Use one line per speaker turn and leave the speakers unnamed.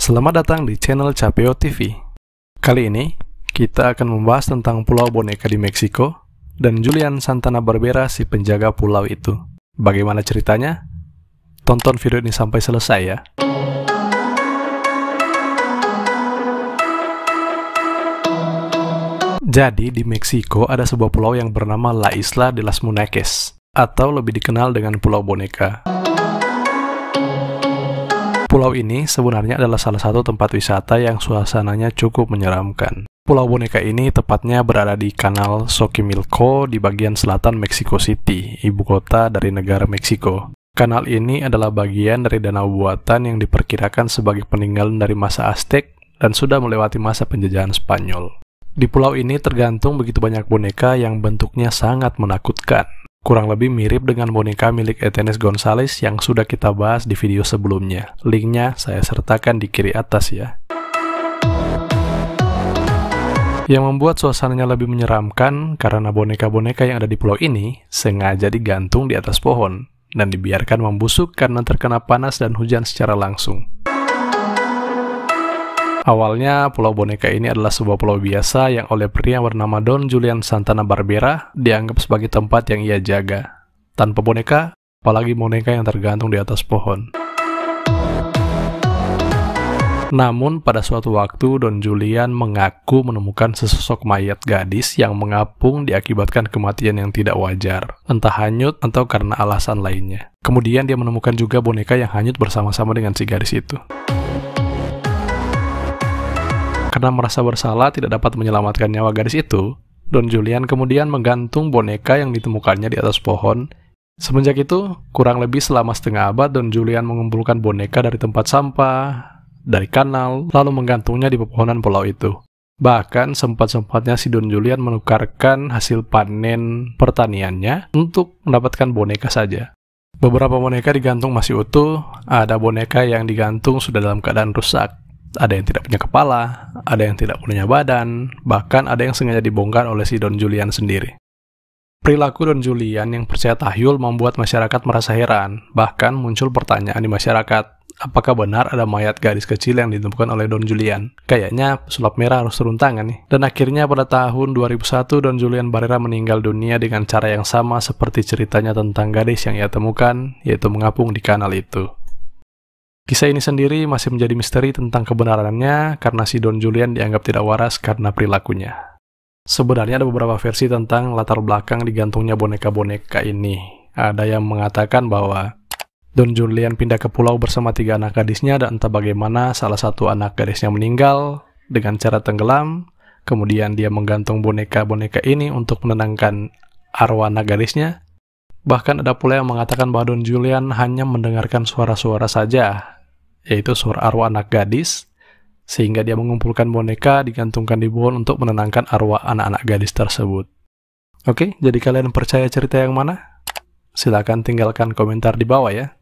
Selamat datang di channel Capeo TV. Kali ini, kita akan membahas tentang pulau boneka di Meksiko dan Julian Santana Barbera, si penjaga pulau itu. Bagaimana ceritanya? Tonton video ini sampai selesai ya. Jadi, di Meksiko ada sebuah pulau yang bernama La Isla de las Muñecas, atau lebih dikenal dengan Pulau Boneka. Pulau ini sebenarnya adalah salah satu tempat wisata yang suasananya cukup menyeramkan. Pulau Boneka ini tepatnya berada di Kanal Xochimilco di bagian selatan Mexico City, ibu kota dari negara Meksiko. Kanal ini adalah bagian dari danau buatan yang diperkirakan sebagai peninggalan dari masa Aztec dan sudah melewati masa penjajahan Spanyol. Di pulau ini tergantung begitu banyak boneka yang bentuknya sangat menakutkan. Kurang lebih mirip dengan boneka milik Etenes Gonzalez yang sudah kita bahas di video sebelumnya. Linknya saya sertakan di kiri atas ya. Yang membuat suasananya lebih menyeramkan karena boneka-boneka yang ada di pulau ini sengaja digantung di atas pohon dan dibiarkan membusuk karena terkena panas dan hujan secara langsung. Awalnya, Pulau Boneka ini adalah sebuah pulau biasa yang oleh pria bernama Don Julian Santana Barbera dianggap sebagai tempat yang ia jaga. Tanpa boneka, apalagi boneka yang tergantung di atas pohon. Namun, pada suatu waktu, Don Julian mengaku menemukan sesosok mayat gadis yang mengapung diakibatkan kematian yang tidak wajar, entah hanyut atau karena alasan lainnya. Kemudian dia menemukan juga boneka yang hanyut bersama-sama dengan si gadis itu. Karena merasa bersalah tidak dapat menyelamatkan nyawa gadis itu, Don Julian kemudian menggantung boneka yang ditemukannya di atas pohon. Semenjak itu, kurang lebih selama setengah abad, Don Julian mengumpulkan boneka dari tempat sampah, dari kanal, lalu menggantungnya di pepohonan pulau itu. Bahkan sempat-sempatnya si Don Julian menukarkan hasil panen pertaniannya untuk mendapatkan boneka saja. Beberapa boneka digantung masih utuh, ada boneka yang digantung sudah dalam keadaan rusak. Ada yang tidak punya kepala, ada yang tidak punya badan, bahkan ada yang sengaja dibongkar oleh si Don Julian sendiri. Perilaku Don Julian yang percaya tahyul membuat masyarakat merasa heran, bahkan muncul pertanyaan di masyarakat, apakah benar ada mayat gadis kecil yang ditemukan oleh Don Julian? Kayaknya pesulap merah harus turun tangan nih. Dan akhirnya pada tahun 2001, Don Julian Barbera meninggal dunia dengan cara yang sama seperti ceritanya tentang gadis yang ia temukan, yaitu mengapung di kanal itu. Kisah ini sendiri masih menjadi misteri tentang kebenarannya karena si Don Julian dianggap tidak waras karena perilakunya. Sebenarnya ada beberapa versi tentang latar belakang digantungnya boneka-boneka ini. Ada yang mengatakan bahwa Don Julian pindah ke pulau bersama 3 anak gadisnya dan entah bagaimana salah satu anak gadisnya meninggal dengan cara tenggelam. Kemudian dia menggantung boneka-boneka ini untuk menenangkan arwah anak gadisnya. Bahkan ada pula yang mengatakan bahwa Don Julian hanya mendengarkan suara-suara saja, yaitu suara arwah anak gadis, sehingga dia mengumpulkan boneka digantungkan di pohon untuk menenangkan arwah anak-anak gadis tersebut. Oke, jadi kalian percaya cerita yang mana? Silakan tinggalkan komentar di bawah ya.